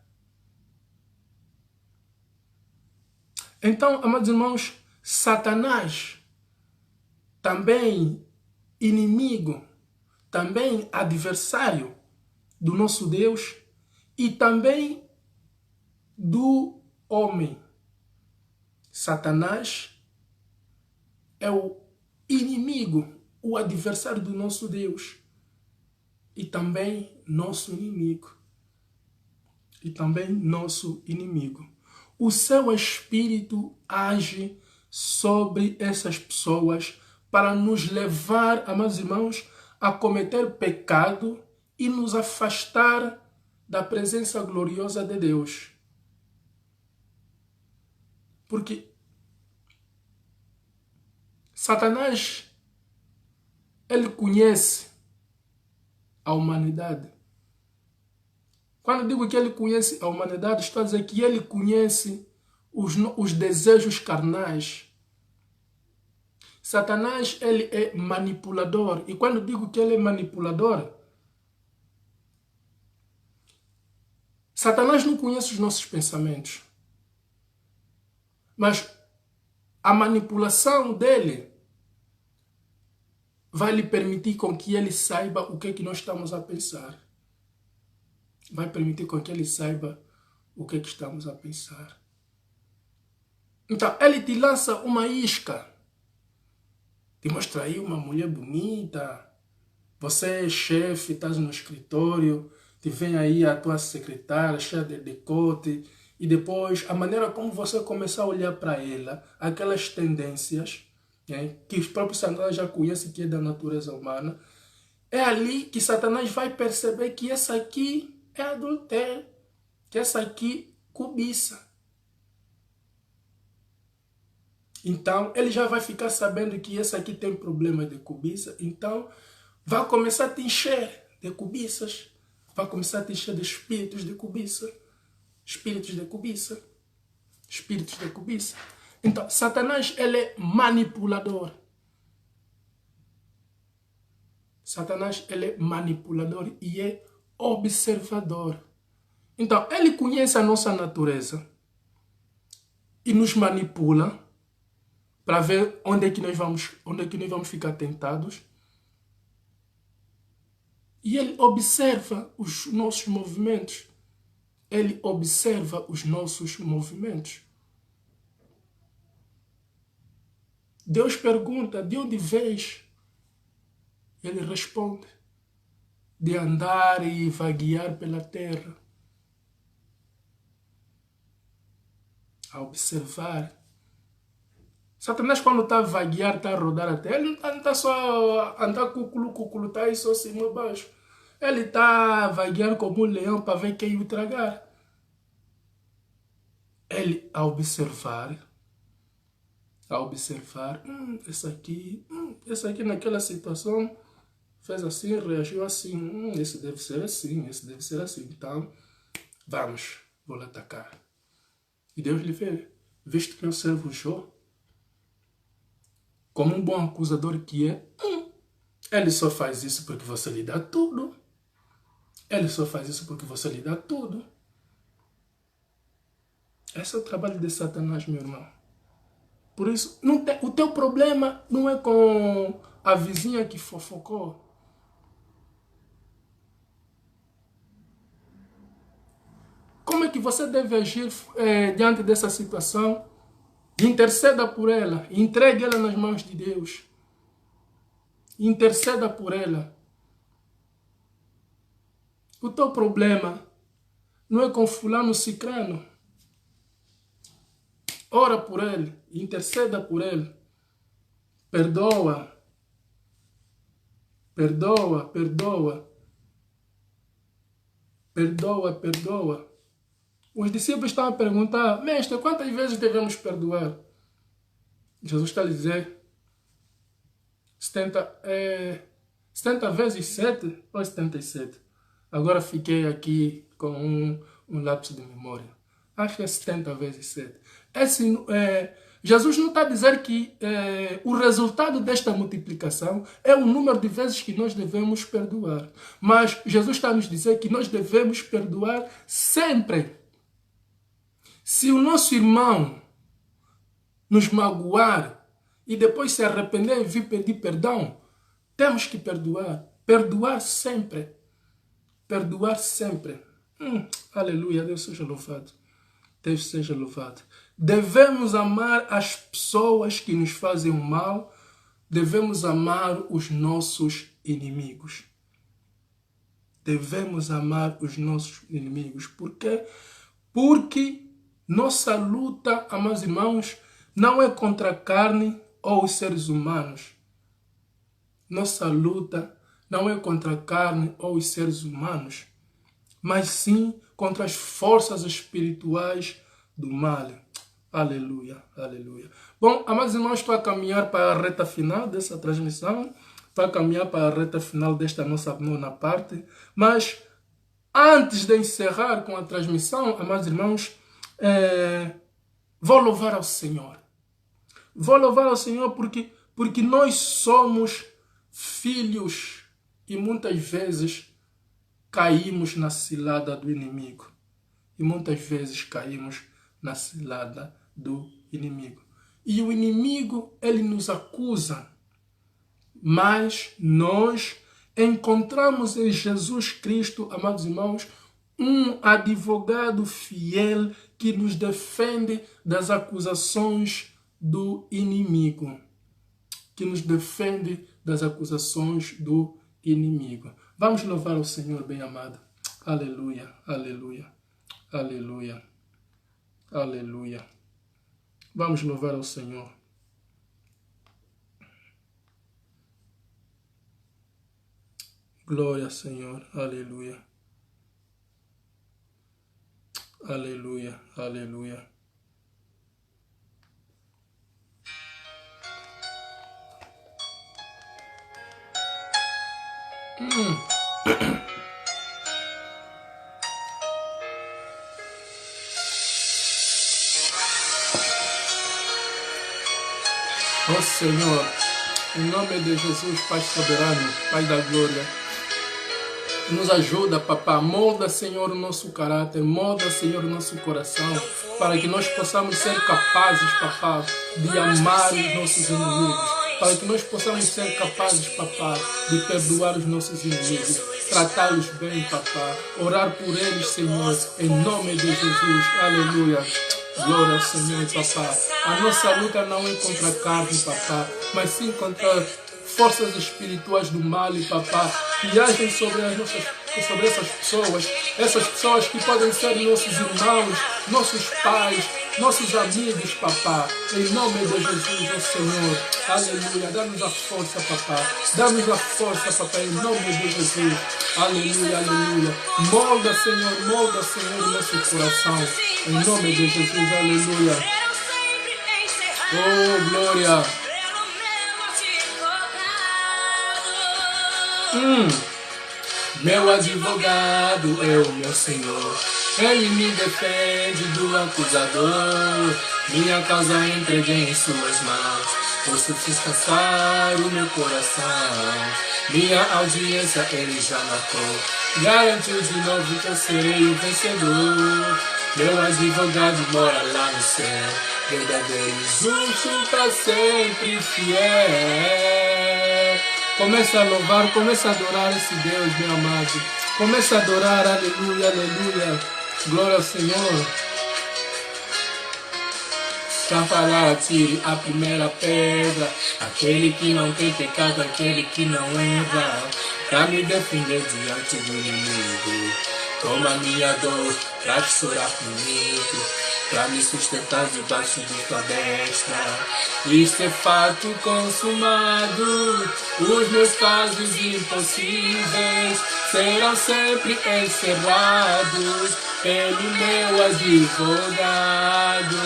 Então, amados irmãos, Satanás, também inimigo, também adversário do nosso Deus e também do homem. Satanás é o inimigo, o adversário do nosso Deus e também nosso inimigo e também nosso inimigo. O seu espírito age sobre essas pessoas para nos levar, amados irmãos, a cometer pecado e nos afastar da presença gloriosa de Deus. Porque Satanás, ele conhece a humanidade. Quando eu digo que ele conhece a humanidade, estou a dizer que ele conhece os desejos carnais. Satanás, ele é manipulador. E quando eu digo que ele é manipulador, Satanás não conhece os nossos pensamentos. Mas a manipulação dele vai lhe permitir com que ele saiba o que é que nós estamos a pensar. Vai permitir com que ele saiba o que é que estamos a pensar. Então, ele te lança uma isca. Te mostra aí uma mulher bonita. Você é chefe, estás no escritório. Te vem aí a tua secretária cheia de decote. E depois, a maneira como você começar a olhar para ela, aquelas tendências, né, que os próprios Satanás já conhecem que é da natureza humana, é ali que Satanás vai perceber que essa aqui é adultério, que essa aqui cobiça. Então, ele já vai ficar sabendo que essa aqui tem problema de cobiça, então vai começar a te encher de cobiças, vai começar a te encher de espíritos de cobiça. Espíritos de cobiça. Espíritos de cobiça. Então, Satanás, ele é manipulador. Satanás, ele é manipulador e é observador. Então, ele conhece a nossa natureza e nos manipula para ver onde é que nós vamos ficar tentados. E ele observa os nossos movimentos. Ele observa os nossos movimentos. Deus pergunta, de onde vês? Ele responde, de andar e vaguear pela terra. A observar. Satanás, quando está a vaguear, está a rodar a terra, ele não está só a andar cuculo, está aí só cima e baixo. Ele está a vaguear como um leão para ver quem o tragar. Ele, a observar, essa aqui naquela situação fez assim, reagiu assim, esse deve ser assim, esse deve ser assim. Então, vou lá atacar. E Deus lhe vê, visto meu servo Jó, como um bom acusador que é, ele só faz isso porque você lhe dá tudo. Ele só faz isso porque você lhe dá tudo. Esse é o trabalho de Satanás, meu irmão. Por isso, o teu problema não é com a vizinha que fofocou. Como é que você deve agir diante dessa situação? Interceda por ela. Entregue ela nas mãos de Deus. Interceda por ela. O teu problema não é com fulano cicrano. Ora por ele. Interceda por ele. Perdoa. Perdoa, perdoa. Perdoa, perdoa. Os discípulos estavam a perguntar, mestre, quantas vezes devemos perdoar? Jesus está a dizer, 70 vezes 7 ou 77? Agora fiquei aqui com um lapso de memória. Acho que é 70 vezes 7. Jesus não está a dizer que o resultado desta multiplicação é o número de vezes que nós devemos perdoar. Mas Jesus está a nos dizer que nós devemos perdoar sempre. Se o nosso irmão nos magoar e depois se arrepender e vir pedir perdão, temos que perdoar. Perdoar sempre. Perdoar sempre. Aleluia, Deus seja louvado. Deus seja louvado. Devemos amar as pessoas que nos fazem mal. Devemos amar os nossos inimigos. devemos amar os nossos inimigos. Por quê? Porque nossa luta, amados irmãos, não é contra a carne ou os seres humanos. Nossa luta não é contra a carne ou os seres humanos, mas sim contra as forças espirituais do mal. Aleluia, aleluia. Bom, amados irmãos, estou a caminhar para a reta final dessa transmissão, estou a caminhar para a reta final desta nossa nona parte, mas antes de encerrar com a transmissão, amados irmãos, vou louvar ao Senhor. Vou louvar ao Senhor porque nós somos filhos e muitas vezes caímos na cilada do inimigo. E muitas vezes caímos na cilada do inimigo. E o inimigo, ele nos acusa. Mas nós encontramos em Jesus Cristo, amados irmãos, um advogado fiel que nos defende das acusações do inimigo. Que nos defende das acusações do inimigo. Vamos louvar o Senhor, bem amado. Aleluia, aleluia, aleluia, aleluia. Vamos louvar ao Senhor. Glória, Senhor, aleluia. Aleluia, aleluia. Ó Senhor, em nome de Jesus, Pai soberano, Pai da glória, nos ajuda, papá, molda, Senhor, o nosso caráter, molda, Senhor, o nosso coração, para que nós possamos ser capazes, papá, de amar os nossos inimigos, para que nós possamos ser capazes, papá, de perdoar os nossos inimigos, tratá-los bem, papá, orar por eles, Senhor, em nome de Jesus, aleluia. Glória ao Senhor, papá. A nossa luta não é contra a carne, papá, mas sim contra forças espirituais do mal, papá, que agem sobre essas pessoas que podem ser nossos irmãos, nossos pais, nossos amigos, papá, em nome de Jesus, ó Senhor, aleluia, dá-nos a força, papá, dá-nos a força, papá, em nome de Jesus, aleluia, aleluia, molda, Senhor, o nosso coração, em nome de Jesus, aleluia, oh, glória. Meu advogado é o meu Senhor, Ele me defende do acusador, minha causa entreguei em suas mãos, posso descansar o meu coração, minha audiência Ele já marcou, garantiu de novo que eu serei o vencedor, meu advogado mora lá no céu, verdadeiro e justo pra sempre fiel. Começa a louvar, começa a adorar esse Deus, meu amado. Começa a adorar, aleluia, aleluia. Glória ao Senhor. Cafará, tire a primeira pedra. Aquele que não tem pecado, aquele que não erra. Pra me defender diante do inimigo. Toma minha dor, pra chorar comigo. Pra me sustentar debaixo de tua destra. Isto é fato consumado. Os meus casos impossíveis serão sempre encerrados pelo meu advogado.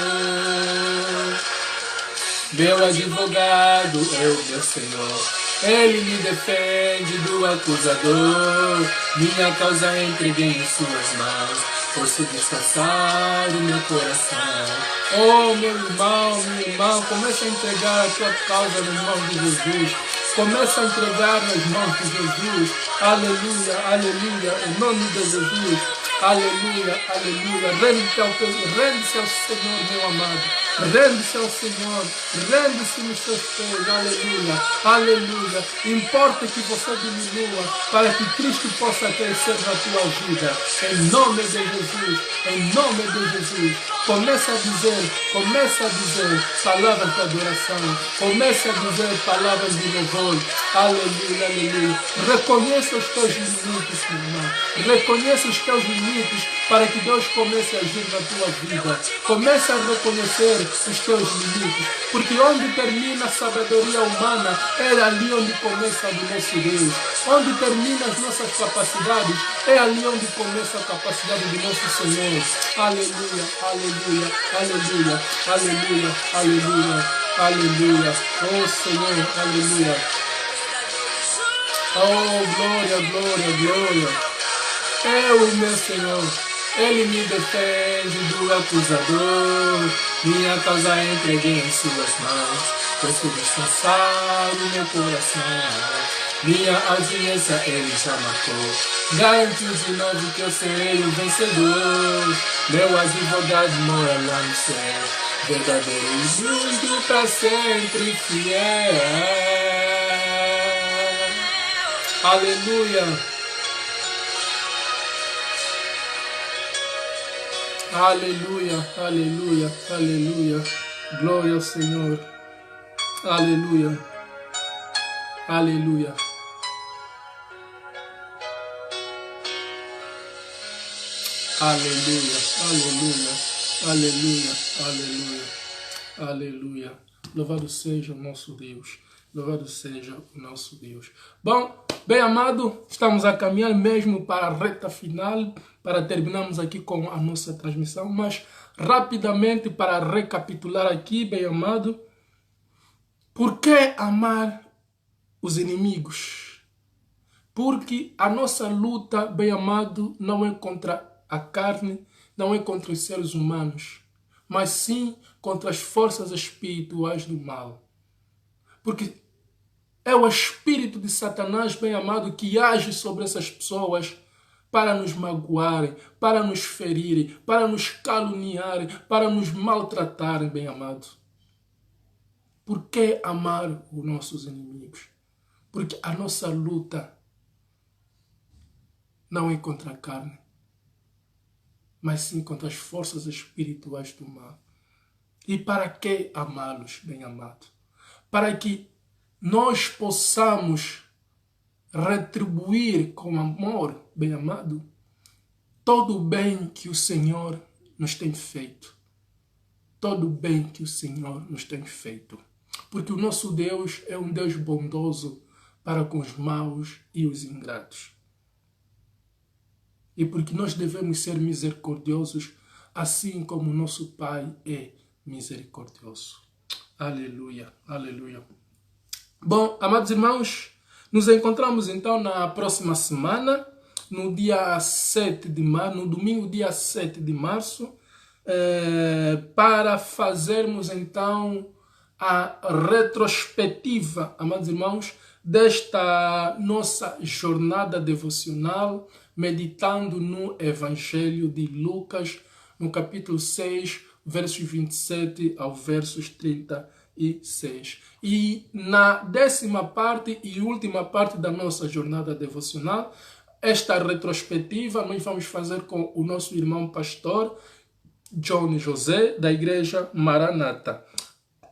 Meu advogado é o meu Senhor. Ele me defende do acusador. Minha causa entreguei em suas mãos. Posso descansar o meu coração. Oh, meu irmão, minha irmã, começa a entregar a tua causa nas mãos de Jesus. Começa a entregar nas mãos de Jesus. Aleluia, aleluia, em nome de Jesus. Aleluia, aleluia. Rende-se ao Senhor, meu amado. Rende-se ao Senhor, rende-se nos seus pés, aleluia, aleluia. Importa que você diminua para que Cristo possa crescer na tua vida. Em nome de Jesus, em nome de Jesus. Começa a dizer palavras de adoração, começa a dizer palavras de louvor, aleluia, aleluia. Reconheça os teus limites, meu irmão, reconheça os teus limites para que Deus comece a agir na tua vida. Começa a reconhecer os teus limites, porque onde termina a sabedoria humana, é ali onde começa o nosso Deus. Onde termina as nossas capacidades, é ali onde começa a capacidade do nosso Senhor. Aleluia, aleluia, aleluia, aleluia, aleluia, aleluia. Oh Senhor, aleluia. Oh, glória, glória, glória. É o meu Senhor. Ele me defende do acusador. Minha causa entreguei em suas mãos. Posso descansar o meu coração. Minha audiência ele já marcou. Garantiu de novo que eu serei o vencedor. Meu advogado mora lá no céu. Verdadeiro e justo pra sempre fiel. Aleluia. Aleluia, aleluia, aleluia. Glória ao Senhor. Aleluia. Aleluia. Aleluia, aleluia, aleluia, aleluia, aleluia. Louvado seja o nosso Deus. Louvado seja o nosso Deus. Bom, bem amado, estamos a caminhar mesmo para a reta final, para terminarmos aqui com a nossa transmissão, mas rapidamente para recapitular aqui, bem amado, por que amar os inimigos? Porque a nossa luta, bem amado, não é contra a carne, não é contra os seres humanos, mas sim contra as forças espirituais do mal. Porque é o espírito de Satanás, bem amado, que age sobre essas pessoas para nos magoarem, para nos ferirem, para nos caluniarem, para nos maltratarem, bem amado. Por que amar os nossos inimigos? Porque a nossa luta não é contra a carne, mas sim contra as forças espirituais do mal. E para que amá-los, bem amado? Para que nós possamos retribuir com amor, bem amado, todo o bem que o Senhor nos tem feito. Todo o bem que o Senhor nos tem feito. Porque o nosso Deus é um Deus bondoso para com os maus e os ingratos. E porque nós devemos ser misericordiosos, assim como o nosso Pai é misericordioso. Aleluia, aleluia. Bom, amados irmãos, nos encontramos então na próxima semana, no dia 7 de março, no domingo dia 7 de março, para fazermos então a retrospectiva, amados irmãos, desta nossa jornada devocional, meditando no Evangelho de Lucas, no capítulo 6, versos 27 ao versos 36. E na 10ª parte e última parte da nossa jornada devocional, esta retrospectiva nós vamos fazer com o nosso irmão pastor John José, da Igreja Maranata.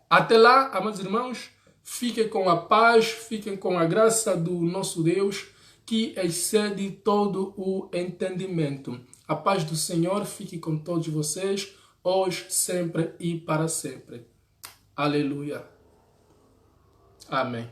Até lá, amados irmãos, fiquem com a paz, fiquem com a graça do nosso Deus, que excede todo o entendimento. A paz do Senhor fique com todos vocês, hoje, sempre e para sempre. Aleluia. Amém.